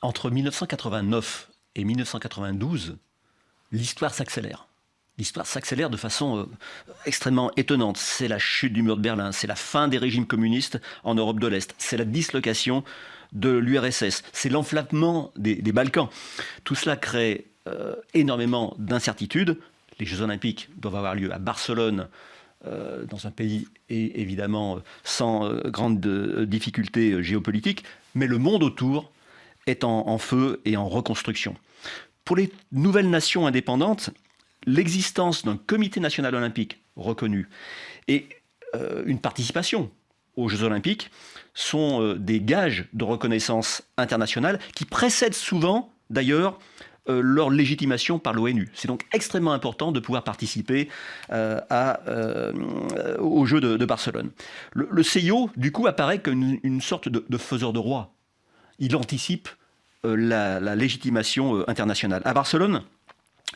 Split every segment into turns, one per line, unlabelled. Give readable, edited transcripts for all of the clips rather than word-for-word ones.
Entre 1989 et 1992, l'histoire s'accélère. L'histoire s'accélère de façon extrêmement étonnante. C'est la chute du mur de Berlin, c'est la fin des régimes communistes en Europe de l'Est, c'est la dislocation de l'URSS, c'est l'enflammement des Balkans. Tout cela crée énormément d'incertitudes. Les Jeux Olympiques doivent avoir lieu à Barcelone, dans un pays évidemment sans grande difficulté géopolitique, mais le monde autour est en feu et en reconstruction. Pour les nouvelles nations indépendantes, l'existence d'un comité national olympique reconnu et une participation aux Jeux olympiques sont des gages de reconnaissance internationale qui précèdent souvent, d'ailleurs, leur légitimation par l'ONU. C'est donc extrêmement important de pouvoir participer aux Jeux de Barcelone. Le CIO, du coup, apparaît comme une sorte de faiseur de roi. Il anticipe la légitimation internationale. À Barcelone,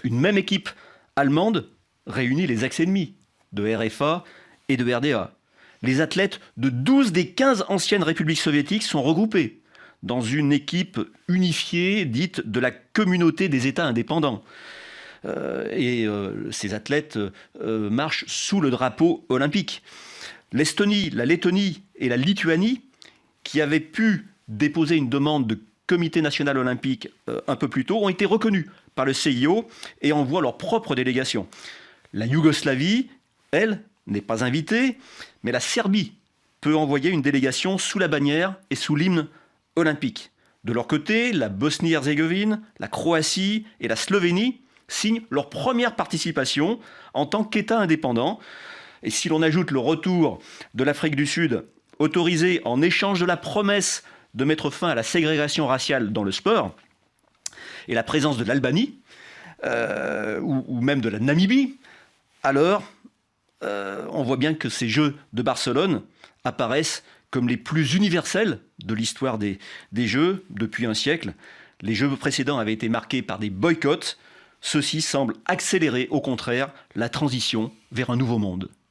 une même équipe allemande réunit les ex-ennemis de RFA et de RDA. Les athlètes de 12 des 15 anciennes républiques soviétiques sont regroupés dans une équipe unifiée dite de la communauté des États indépendants. Ces athlètes marchent sous le drapeau olympique. L'Estonie, la Lettonie et la Lituanie, qui avaient pu déposer une demande de comité national olympique un peu plus tôt, ont été reconnus par le CIO et envoient leur propre délégation. La Yougoslavie, elle, n'est pas invitée, mais la Serbie peut envoyer une délégation sous la bannière et sous l'hymne olympique. De leur côté, la Bosnie-Herzégovine, la Croatie et la Slovénie signent leur première participation en tant qu'État indépendant. Et si l'on ajoute le retour de l'Afrique du Sud, autorisé en échange de la promesse de mettre fin à la ségrégation raciale dans le sport, et la présence de l'Albanie, ou même de la Namibie, alors on voit bien que ces Jeux de Barcelone apparaissent comme les plus universels de l'histoire des Jeux depuis un siècle. Les Jeux précédents avaient été marqués par des boycotts. Ceux-ci semblent accélérer, au contraire, la transition vers un nouveau monde.